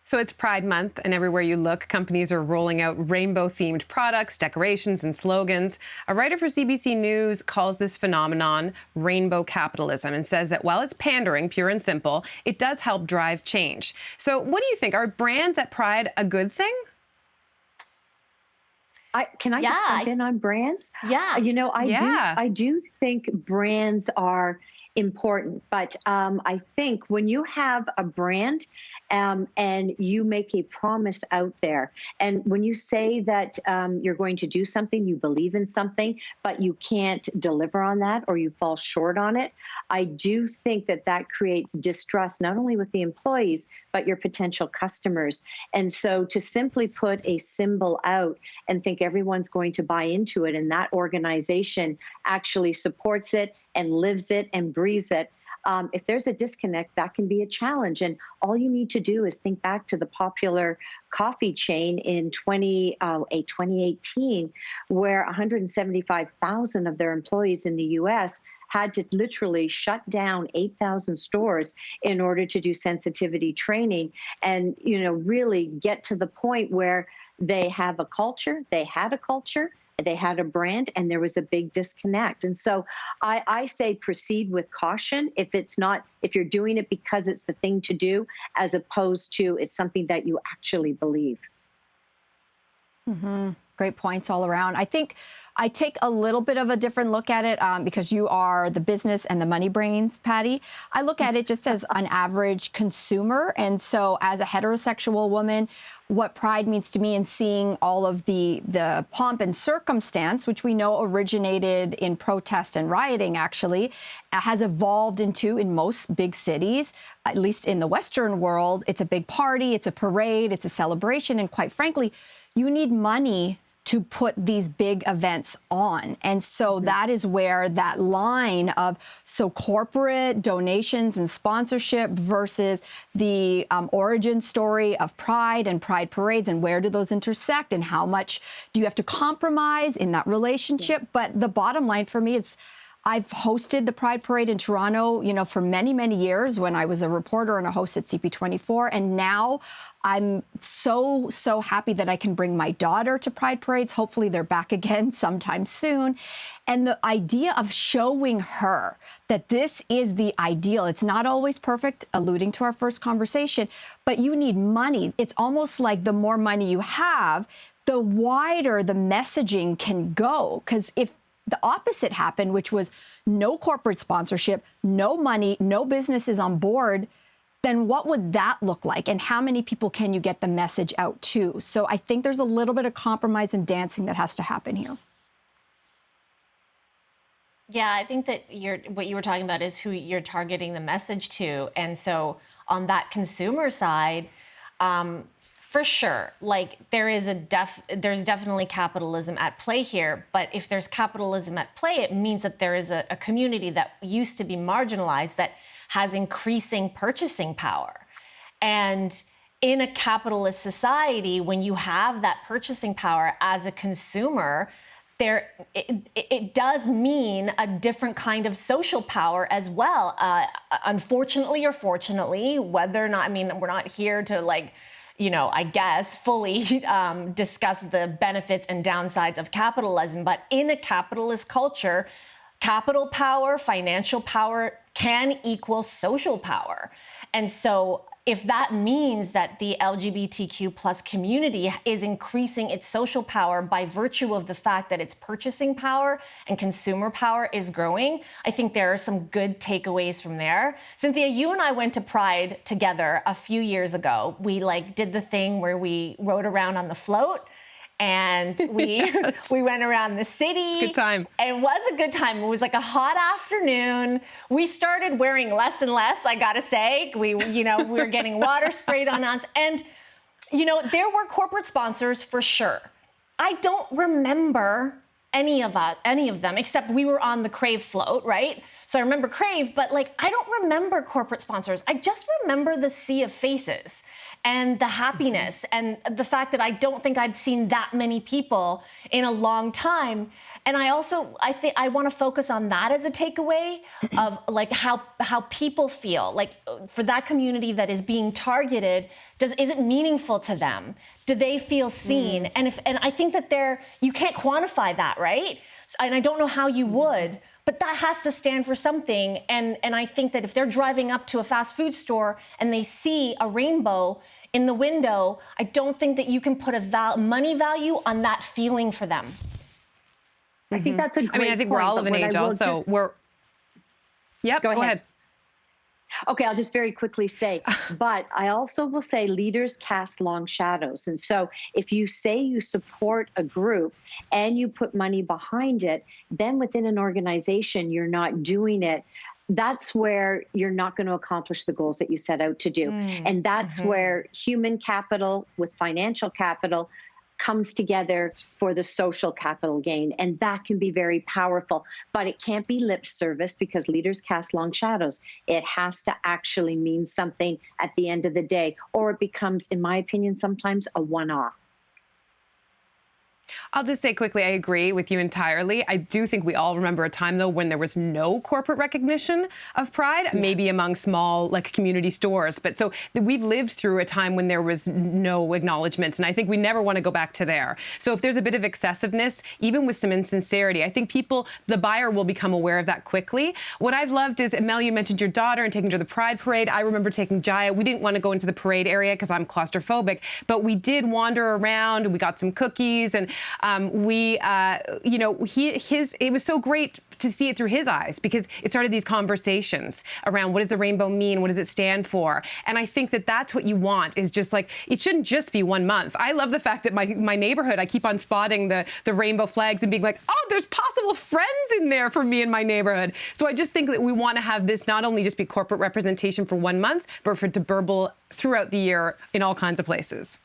So it's Pride Month, and everywhere you look, companies are rolling out rainbow-themed products, decorations, and slogans. A writer for CBC News calls this phenomenon rainbow capitalism and says that while it's pandering, pure and simple, it does help drive change. So what do you think? Are brands at Pride a good thing? Can I just jump in on brands? Yeah. You know, I do think brands are important, but I think when you have a brand and you make a promise out there, and when you say that you're going to do something, you believe in something, but you can't deliver on that or you fall short on it, I do think that that creates distrust, not only with the employees, but your potential customers. And so to simply put a symbol out and think everyone's going to buy into it and that organization actually supports it and lives it and breathes it, if there's a disconnect, that can be a challenge. And all you need to do is think back to the popular coffee chain in 2018, where 175,000 of their employees in the U.S. had to literally shut down 8,000 stores in order to do sensitivity training and, you know, really get to the point where they have a culture, they had a culture, they had a brand, and there was a big disconnect. And so I say proceed with caution if you're doing it because it's the thing to do, as opposed to it's something that you actually believe. Mm-hmm. Great points all around. I think I take a little bit of a different look at it because you are the business and the money brains, Patty. I look at it just as an average consumer. And so as a heterosexual woman, what Pride means to me in seeing all of the pomp and circumstance, which we know originated in protest and rioting, actually, has evolved into, in most big cities, at least in the Western world, it's a big party, it's a parade, it's a celebration. And quite frankly, you need money to put these big events on. And so that is where that line of corporate donations and sponsorship versus the origin story of Pride and Pride parades, and where do those intersect and how much do you have to compromise in that relationship? But the bottom line for me is I've hosted the Pride Parade in Toronto, you know, for many, many years when I was a reporter and a host at CP24. And now I'm so happy that I can bring my daughter to Pride Parades. Hopefully they're back again sometime soon. And the idea of showing her that this is the ideal, it's not always perfect, alluding to our first conversation, but you need money. It's almost like the more money you have, the wider the messaging can go. Because if the opposite happened, which was no corporate sponsorship, no money, no businesses on board, then what would that look like? And how many people can you get the message out to? So I think there's a little bit of compromise and dancing that has to happen here. Yeah, I think that what you were talking about is who you're targeting the message to. And so on that consumer side, for sure, like there's definitely capitalism at play here. But if there's capitalism at play, it means that there is a community that used to be marginalized that has increasing purchasing power. And in a capitalist society, when you have that purchasing power as a consumer, it does mean a different kind of social power as well. Unfortunately or fortunately, whether or not, I mean, we're not here to I guess, fully discuss the benefits and downsides of capitalism. But in a capitalist culture, capital power, financial power can equal social power. And so if that means that the LGBTQ plus community is increasing its social power by virtue of the fact that its purchasing power and consumer power is growing, I think there are some good takeaways from there. Cynthia, you and I went to Pride together a few years ago. We did the thing where we rode around on the float. And we went around the city. It's a good time. It was a good time. It was like a hot afternoon. We started wearing less and less, I gotta say. We were getting water sprayed on us. And, there were corporate sponsors for sure. I don't remember any of them, except we were on the Crave float, right? So I remember Crave, but I don't remember corporate sponsors. I just remember the sea of faces and the happiness and the fact that I don't think I'd seen that many people in a long time. And I think I want to focus on that as a takeaway of like how people feel like for that community that is being targeted. Is it meaningful to them? Do they feel seen? And I think that you can't quantify that, right? And I don't know how you would, but that has to stand for something. And I think that if they're driving up to a fast food store and they see a rainbow in the window, I don't think that you can put a money value on that feeling for them. I think that's a great I mean, I think point, we're all of an age also. Yep, go ahead. Okay, I'll just very quickly say, but I also will say leaders cast long shadows. And so if you say you support a group and you put money behind it, then within an organization, you're not doing it. That's where you're not going to accomplish the goals that you set out to do. And that's where human capital with financial capital comes together for the social capital gain. And that can be very powerful, but it can't be lip service because leaders cast long shadows. It has to actually mean something at the end of the day, or it becomes, in my opinion, sometimes a one-off. I'll just say quickly, I agree with you entirely. I do think we all remember a time, though, when there was no corporate recognition of Pride, maybe among small, like, community stores. But so we've lived through a time when there was no acknowledgments, and I think we never want to go back to there. So if there's a bit of excessiveness, even with some insincerity, I think the buyer will become aware of that quickly. What I've loved is, Mel, you mentioned your daughter and taking her to the Pride Parade. I remember taking Jaya. We didn't want to go into the parade area because I'm claustrophobic, but we did wander around. We got some cookies, and it was so great to see it through his eyes because it started these conversations around what does the rainbow mean? What does it stand for? And I think that that's what you want is just like, it shouldn't just be 1 month. I love the fact that my neighborhood, I keep on spotting the rainbow flags and being like, oh, there's possible friends in there for me in my neighborhood. So I just think that we want to have this not only just be corporate representation for 1 month, but for it to burble throughout the year in all kinds of places.